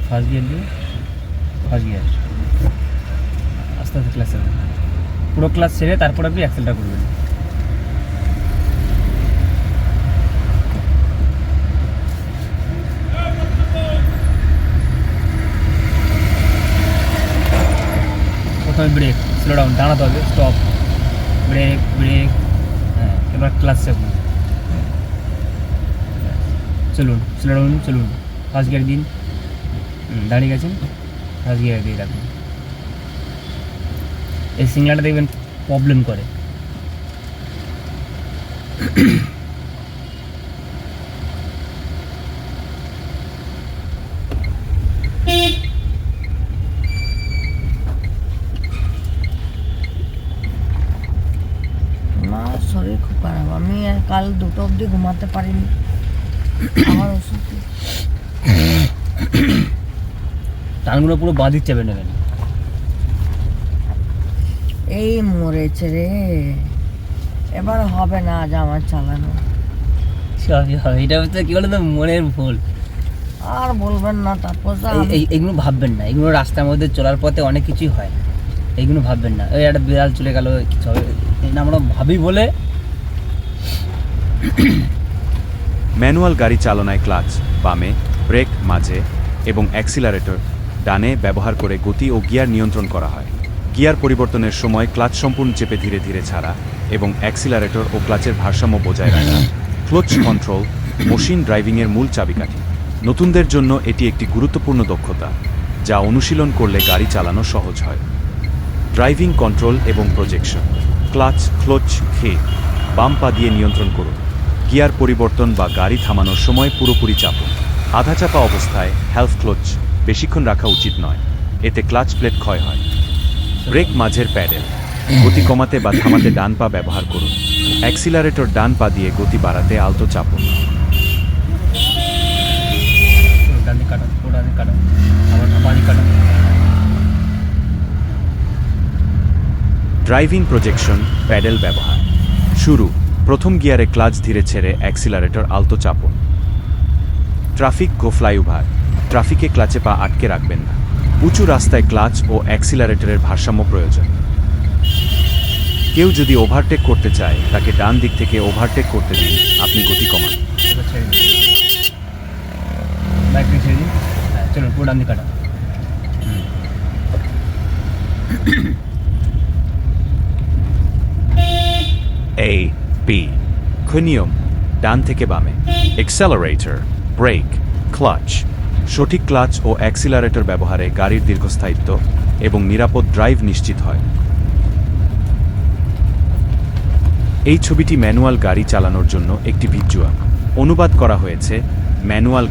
First gear দিয়ে first gear আস্তে আস্তে ক্লাস ছেড়ে পুরো ক্লাস ছেড়ে তারপর আপনি অ্যাক্সেলটা করবেন। প্রথমে ব্রেক, স্লো ডাউন, দাঁড়াতে হবে, স্টপ, ব্রেক ব্রেক, হ্যাঁ এবার ক্লাস চাপুন, চলুন স্লো ডাউন, চলুন ফার্স্ট গিয়ার দিন, দাঁড়িয়ে গেছেন ফার্স্ট গিয়ার দিয়ে রাখুন। এই সিগনালটা দেখবেন প্রবলেম করে। না, শরীর খুব খারাপ, আমি কাল 2টা অবধি ঘুমাতে পারিনি, আমার ওষুধ। টানগুলো পুরো বাঁ দিক চাপে নেবেন। এই মরেছে রে, এবার হবে না আজ আমার চালানো। সবই হবে, এটা হচ্ছে কি বলতো মনের ভুল। আর বলবেন না, তারপর এইগুলো ভাববেন না, এগুলো রাস্তার মধ্যে চলার পথে অনেক কিছুই হয়, এইগুলো ভাববেন না। ওই একটা বিড়াল চলে গেল কিছু হবে, আমরা ভাবি বলে। ম্যানুয়াল গাড়ি চালনায় ক্লাচ বামে, ব্রেক মাঝে এবং অ্যাক্সিলারেটর ডানে ব্যবহার করে গতি ও গিয়ার নিয়ন্ত্রণ করা হয়। গিয়ার পরিবর্তনের সময় ক্লাচ সম্পূর্ণ চেপে ধীরে ধীরে ছাড়া এবং অ্যাক্সিলারেটর ও ক্লাচের ভারসাম্য বজায় রাখা ক্লাচ কন্ট্রোল মেশিন ড্রাইভিংয়ের মূল চাবিকাঠি। নতুনদের জন্য এটি একটি গুরুত্বপূর্ণ দক্ষতা, যা অনুশীলন করলে গাড়ি চালানো সহজ হয়। ড্রাইভিং কন্ট্রোল এবং প্রজেকশন। ক্লাচ খেয়ে বাম পা দিয়ে নিয়ন্ত্রণ করুন। গিয়ার পরিবর্তন বা গাড়ি থামানোর সময় পুরোপুরি চাপুন। আধা চাপা অবস্থায় হ্যালফ ক্লাচ বেশিক্ষণ রাখা উচিত নয়, এতে ক্লাচ প্লেট ক্ষয় হয়। ব্রেক মাঝের প্যাডেল, গতি কমাতে বা থামাতে ডান পা ব্যবহার করুন। অ্যাক্সিলারেটর ডান পা দিয়ে গতি বাড়াতে আলতো চাপুন। ড্রাইভিং প্রজেকশন প্যাডেল ব্যবহার। শুরু, প্রথম গিয়ারে ক্লাচ ধীরে ছেড়ে অ্যাক্সিলারেটর আলতো চাপুন। ট্রাফিক গো ফ্লাইওভার, ট্রাফিকে ক্লাচে পা আটকে রাখবেন না। উঁচু রাস্তায় ক্লাচ ও অ্যাক্সিলারেটরের ভারসাম্য প্রয়োজন। কেউ যদি ওভারটেক করতে চায় তাকে ডান দিক থেকে ওভারটেক করতে দিন, আপনি গতি কমান। চলুন পুরো ডান দিকে কাটা। A, B, নিয়ম ডান থেকে বামে। Accelerator, brake, clutch. সঠিক ক্লাচ ও অ্যাক্সিলারেটর ব্যবহারে গাড়ির দীর্ঘস্থায়িত্ব এবং নিরাপদ ড্রাইভ নিশ্চিত হয়। এই ছবিটি ম্যানুয়াল গাড়ি চালানোর জন্য একটি ভিজুয়াল অনুবাদ করা হয়েছে। ম্যানুয়াল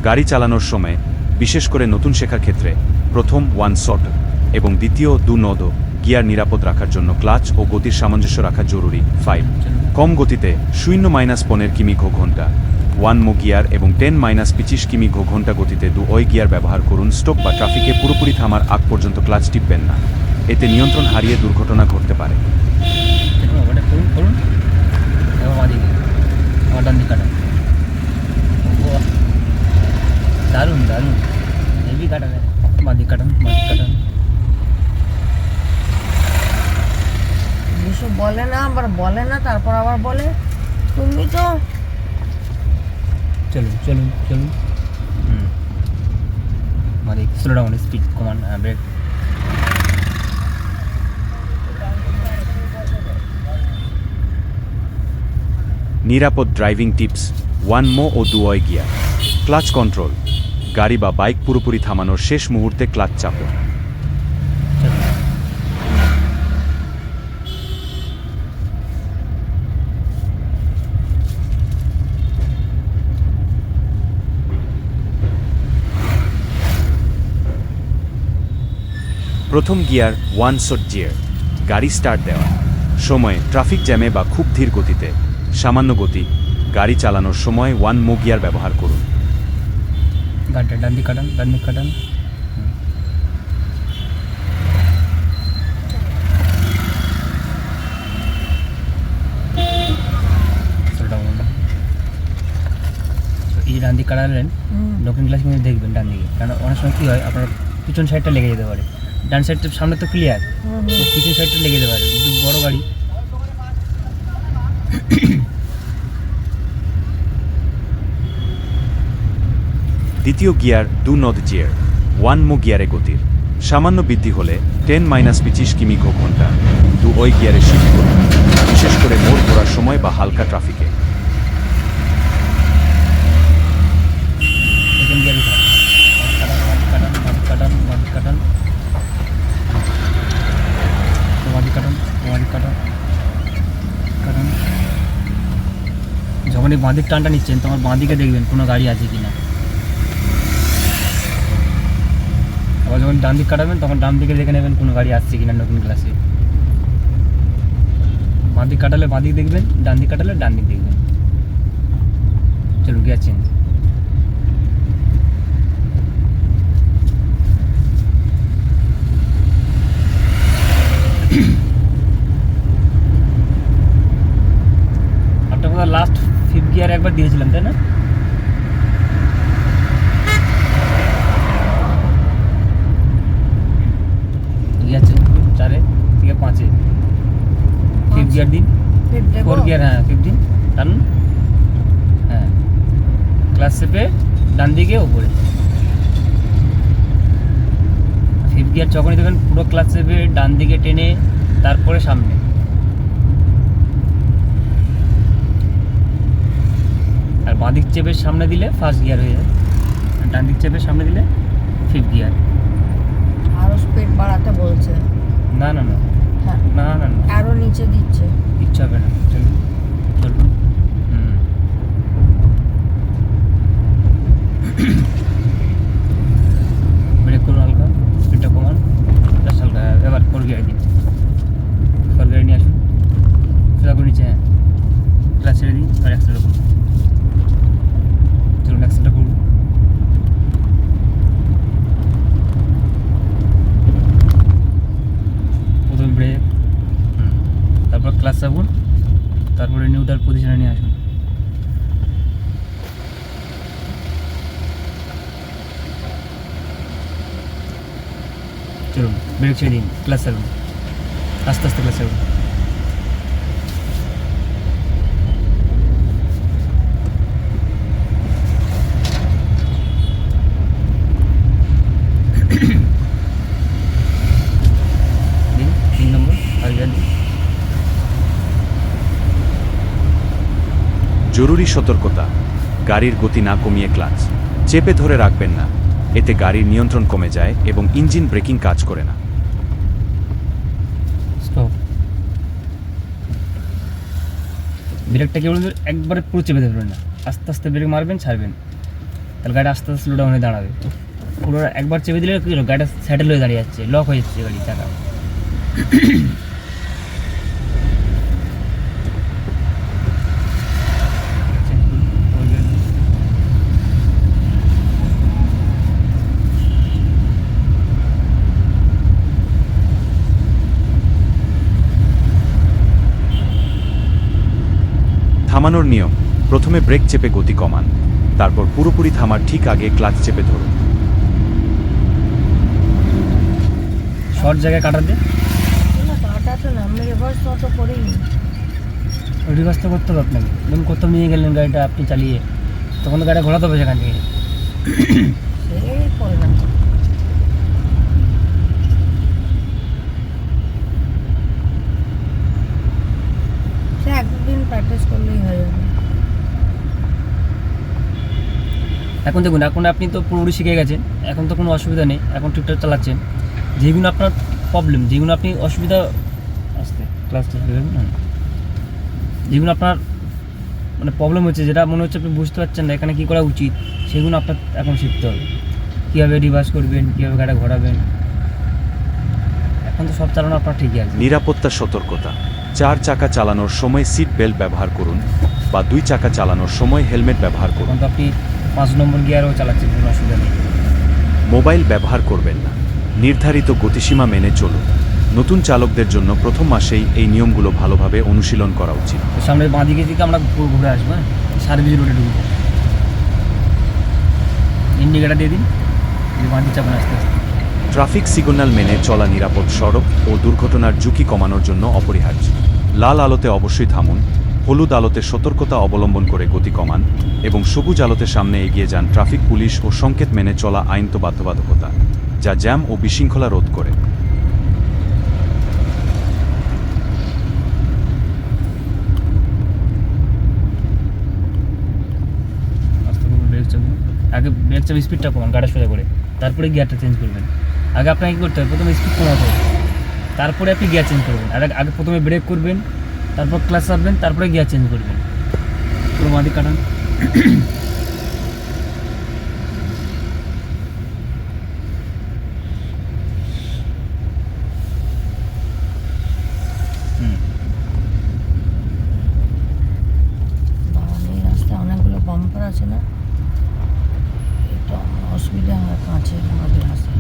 গাড়ি চালানোর সময়, বিশেষ করে নতুন শেখার ক্ষেত্রে, প্রথম 1 শট এবং দ্বিতীয় 2 নোদ গিয়ার নিরাপদ রাখার জন্য ক্লাচ ও গতির সামঞ্জস্য রাখা জরুরি। 5 কম গতিতে 0-15 কিমি ঘন্টা 1 মো গিয়ার এবং 10-25 কিমি ঘন্টা গতিতে 2 গিয়ার ব্যবহার করুন। স্টপ বা ট্রাফিকে পুরোপুরি থামার আগ পর্যন্ত ক্লাচ টিপবেন না, এতে নিয়ন্ত্রণ হারিয়ে দুর্ঘটনা ঘটতে পারে। দারুণ দারুণ, হেভি কাটা যায়। বাঁদিক কাটান, বাঁদিক কাটান। কিছু বলে না, আবার বলে না, তারপর আবার বলে তুমি তো। চলুন চলুন চলুন, বাঁদিক, স্লো ডাউন, স্পিড কমান, ব্রেক। নিরাপদ ড্রাইভিং টিপস 1 মো ও 2 গিয়ার। ক্লাচ কন্ট্রোল, গাড়ি বা বাইক পুরোপুরি থামানোর শেষ মুহূর্তে ক্লাচ চাপুন। প্রথম গিয়ার 1 শট গিয়ার, গাড়ি স্টার্ট দেওয়া। সময়, ট্রাফিক জ্যামে বা খুব ধীর গতিতে সামান্য গতি গাড়ি চালানোর সময় 1 মো গিয়ার ব্যবহার করুন। গাড়িটা ডান দিকে কাটান, ডান দিকে কাটান। এই ডান ডান দিক কাটালেন, নতুন ক্লাস কিন্তু দেখবেন ডান দিকে, কারণ অনেক সময় কী হয় আপনার পিছন সাইডটা লেগে যেতে পারে। ডান সাইডটা সামনে তো ক্লিয়ার, পিছন সাইডটা লেগে যেতে পারে, কিন্তু বড় গাড়ি। দ্বিতীয় গিয়ার ডু নট জিয়ার, 1 মো গিয়ারে গতির সামান্য বৃদ্ধি হলে 10-25 কিমি ঘন্টা ওই গিয়ারে শিফট করুন, বিশেষ করে মোড় ঘোরার সময় বা হালকা ট্রাফিকে। সেকেন্ড গিয়ারে যখন এই বাঁদিক টানটা নিচ্ছেন তোমার বাঁদিকে দেখবেন কোনো গাড়ি আছে কিনা। আবার যখন ডান দিক কাটাবেন তখন ডান দিকে দেখে নেবেন কোনো গাড়ি আসছে কিনা নতুন ক্লাসে। বাঁ দিক কাটালে বাঁ দিক দেখবেন, ডান দিক কাটালে ডান দিক দেখবেন। চলুন গিয়ার চেঞ্জ। আপনার কথা লাস্ট 5th গিয়ার একবার দিয়েছিলাম তাই না? গিয়ার চেঞ্জ 4 থেকে 5-এ 5th গিয়ার দিন, 4 গিয়ার, হ্যাঁ 5th দিন, টানুন, হ্যাঁ ক্লাস চেপে ডান দিকে ওপরে। 5th গিয়ার যখনই দেবেন পুরো ক্লাস চেপে ডান দিকে টেনে তারপরে সামনে। আর বাঁ দিক চেপে সামনে দিলে 1st গিয়ার হয়ে যায়, আর ডান দিক চেপে সামনে দিলে 5th গিয়ার। আরো স্পিড বাড়াতে বলছে। না না না হ্যাঁ, না না না, আরো নিচে দিচ্ছে। কিচ্ছু হবে না, চলুন চলুন। ব্রেক করুন হালকা, স্পিডটা কমান, জাস্ট হালকা। এবার 4 গিয়ার দিন, 4 গিয়ার নিয়ে আসুন, সোজা করে নিচে, হ্যাঁ ক্লাস ছেড়ে দিন আর অ্যাক্সেলেটার করুন। চলুন অ্যাক্সেলেটার করুন। প্রথমে ব্রেক, তারপর ক্লাস চাপুন, তারপরে নিউট্রাল পজিশনে নিয়ে আসুন। চলুন ব্রেক ছেড়ে দিন, ক্লাস চাপুন, আস্তে আস্তে ক্লাস চাপুন। দিন 3 নম্বর আর গিয়ার দিন। জরুরি সতর্কতা, গাড়ির গতি না কমিয়ে ক্লাচ চেপে ধরে রাখবেন না, এতে গাড়ির নিয়ন্ত্রণ কমে যায় এবং ইঞ্জিন ব্রেকিং কাজ করে না। স্টপ। ব্রেকটা কেবল একবারে পুরো চেপে ধরবেন না, আস্তে আস্তে ব্রেক মারবেন, ছাড়বেন, তাহলে গাড়ি আস্তে আস্তে স্লো ডাউনে দাঁড়াবে। পুরো একবার চেপে দিলে কি হলো, গাড়িটা স্যাটেল হয়ে দাঁড়িয়ে যাচ্ছে, লক হয়ে যাচ্ছে গাড়ি চাকা। থামানোর নিয়ম, প্রথমে ব্রেক চেপে গতি কমান, তারপর পুরোপুরি থামার ঠিক আগে ক্লাচ চেপে ধরুন। শর্ট জায়গায় কাটা দে, না কাটাতে না, আমি রিভার্স অটো করিনি। রিভার্স তো করতে হবে আপনাকে। ধরুন কোথাও নিয়ে গেলেন গাড়িটা আপনি চালিয়ে, তখন তো গাড়িটা ঘোরাতে হবে সেখান থেকে। সেই করে না, সে একদিন প্র্যাকটিস করলেই হয়ে যাবে। এখন দেখুন, এখন আপনি তো পুরোপুরি শিখে গেছেন, এখন তো কোনো অসুবিধা নেই, এখন ঠিকঠাক চালাচ্ছেন। যেগুলো আপনার প্রবলেম, যেগুলো আপনি অসুবিধা আসতে ক্লাসটা না, যেগুলো আপনার মানে প্রবলেম হচ্ছে, যেটা মনে হচ্ছে আপনি বুঝতে পারছেন না এখানে কী করা উচিত, সেগুলো আপনার এখন শিখতে হবে। কীভাবে রিভার্স করবেন, কীভাবে গাড়ি ঘোরাবেন, এখন তো সব চালানো আপনার ঠিকই আছে। নিরাপত্তা সতর্কতা, 4 চাকা চালানোর সময় সিট বেল্ট ব্যবহার করুন বা 2 চাকা চালানোর সময় হেলমেট ব্যবহার করুন। এখন তো আপনি 5 নম্বর গিয়ারও চালাচ্ছেন, কোনো অসুবিধা নেই। মোবাইল ব্যবহার করবেন না, নির্ধারিত গতিসীমা মেনে চলুন। নতুন চালকদের জন্য প্রথম মাসেই এই নিয়মগুলো ভালোভাবে অনুশীলন করা উচিত। তো সামনের বাঁ দিকে আমরা ঘুরে আসবো, হ্যাঁ সার্ভিস রোডে ঢুকবো। ইন্ডিকেটার দিয়ে দিন, দিয়ে বাঁ দিকে চাপুন আস্তে আস্তে। ট্রাফিক সিগন্যাল মেনে চলা নিরাপদ সড়ক ও দুর্ঘটনার ঝুঁকি কমানোর জন্য অপরিহার্য। লাল আলোতে অবশ্যই থামুন, হলুদ আলোতে সতর্কতা অবলম্বন করে গতি কমান এবং সবুজ আলোতে সামনে এগিয়ে যান। ট্রাফিক পুলিশ ও সংকেত মেনে চলা আইনত বাধ্যবাধকতা, যা জ্যাম ও বিশৃঙ্খলা রোধ করে। আস্তে করে ব্রেক চাপুন, আগে ব্রেক চাপ স্পিডটা কমান গাড়ি সোজা করে, তারপরে গিয়ারটা চেঞ্জ করবেন। আগে আপনাকে কী করতে হবে, প্রথমে স্পিড কমাতে হবে, তারপরে আপনি গিয়ার চেঞ্জ করবেন। আর আগে প্রথমে ব্রেক করবেন, তারপর ক্লাচ চাপবেন, তারপরে গিয়ার চেঞ্জ করবেন। পুরো বাঁ দিক কাটান। দাঁড়ান, এই রাস্তায় অনেকগুলো বাম্পার আছে না, এটা আমার অসুবিধা হয় কাঁচের আমাদের রাস্তায়।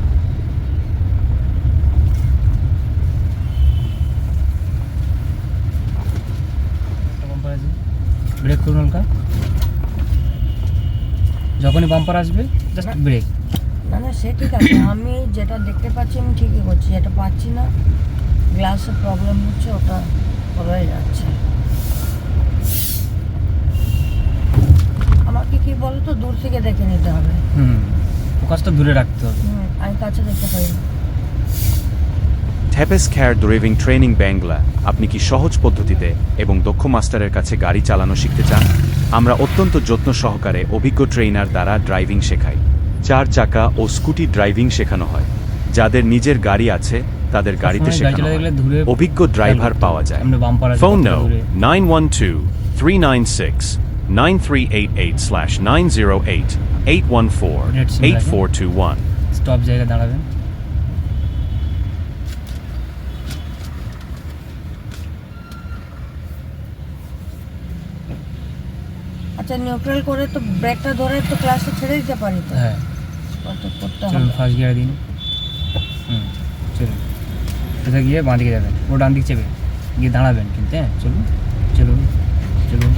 বাম্পার আছে, ব্রেক করুন হালকা। যখনই বাম্পার আসবে জাস্ট ব্রেক। না না, সে ঠিক আছে, আমি যেটা দেখতে পাচ্ছি আমি ঠিকই করছি, যেটা পাচ্ছি না গ্লাসের প্রবলেম হচ্ছে, ওটা হয়ে যাচ্ছে। আমাকে কি বলো তো, দূর থেকে দেখে নিতে হবে। ফোকাসটা দূরে রাখতে হবে। আমি কাছে দেখতে পাই না। থ্যাপেস খেয়ার ড্রাইভিং ট্রেনিং বাংলা। আপনি কি সহজ পদ্ধতিতে এবং দক্ষ মাস্টারের কাছে গাড়ি চালানো শিখতে চান? আমরা অত্যন্ত যত্ন সহকারে অভিজ্ঞ ট্রেনার দ্বারা ড্রাইভিং শেখাই। 4 চাকা ও স্কুটি ড্রাইভিং শেখানো হয়। যাদের নিজের গাড়ি আছে তাদের গাড়িতে শেখানো হয়। অভিজ্ঞ ড্রাইভার পাওয়া যায়। ফোন নাও 9123969388/908-814-8421। স্টপ জায়গায় দাঁড়াবেন। আচ্ছা, নিউট্রাল করে তো ব্রেকটা ধরে তো ক্লাসে ছেড়ে দিতে পারি তো। হ্যাঁ, কত করতে চলুন হবে। ফার্স্ট গিয়ার দিন। চলুন সোজা গিয়ে বাঁ দিকে যাবেন, ও ডান দিক চেপে গিয়ে দাঁড়াবেন কিন্তু। হ্যাঁ, চলুন চলুন চলুন,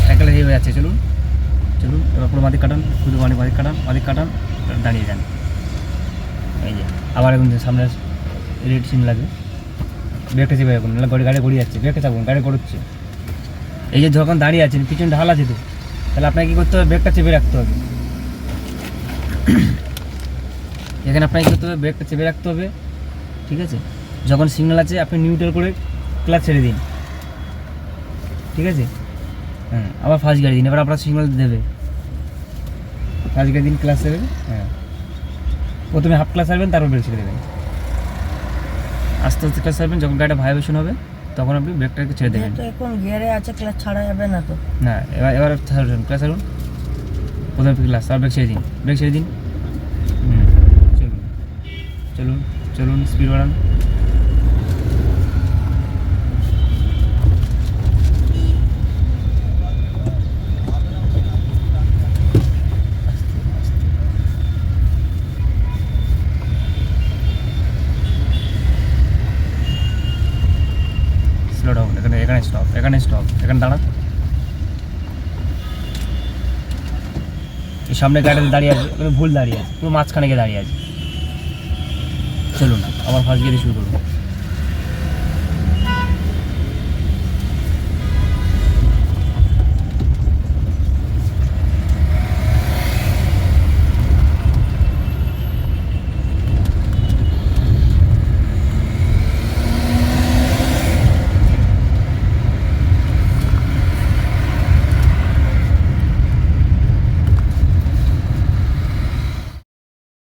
সাইকেলে হয়ে যাচ্ছে। চলুন চলুন, এবার পুরো বাঁদিক কাটান, শুধু বাঁদিক কাটান, বাঁদিক কাটান, দাঁড়িয়ে যান। এই যে আবার এখন সামনে রেড সিম লাগবে, ব্রেকটা চেপে রাখুন, নাহলে গাড়ি গড়িয়ে যাচ্ছে। ব্রেকটা চাপুন, গাড়ি গড়ুচ্ছে। এই যে যখন দাঁড়িয়ে আছেন, পিছনে ঢাল আছে তো, তাহলে আপনাকে কী করতে হবে, ব্রেকটা চেপে রাখতে হবে। এখানে আপনাকে কী করতে হবে, ব্রেকটা চেপে রাখতে হবে। ঠিক আছে, যখন সিগন্যাল আছে আপনি নিউট্রাল করে ক্লাচ ছেড়ে দিন। ঠিক আছে, হ্যাঁ, আবার ফার্স্ট গাড়ি দিন। এবার আপনার সিগন্যাল দেবে, ফার্স্ট গাড়ি দিন, ক্লাচ ছেড়ে। হ্যাঁ, প্রথমে হাফ ক্লাচ ছাড়বেন, তারপর ব্রেক ছেড়ে দেবেন। আস্তে আস্তে ক্লাচ ছাড়বেন, যখন গাড়িটা ভাইব্রেশন হবে তখন আপনি ব্রেকটাকে ছেড়ে দেবেন। যেহেতু এখন গিয়ারে আছে, ক্লাচ ছাড়া যাবে না তো। না, এবার ছাড়ুন, ক্লাচ ছাড়ুন, প্রথমে ক্লাচ, তারপর ব্রেক ছেড়ে দিন, ব্রেক ছেড়ে দিন। চলুন চলুন চলুন, স্পিড বাড়ান। স্লো ডাউন, এখানে স্টপ, এখানে স্টপ, এখানে দাঁড়ান। এই সামনে গাড়িতে দাঁড়িয়ে আছে, ভুল দাঁড়িয়ে আছে, পুরো মাঝখানে গিয়ে দাঁড়িয়ে আছে। চলুন আবার ফার্স্ট গিয়ারে শুরু করুন।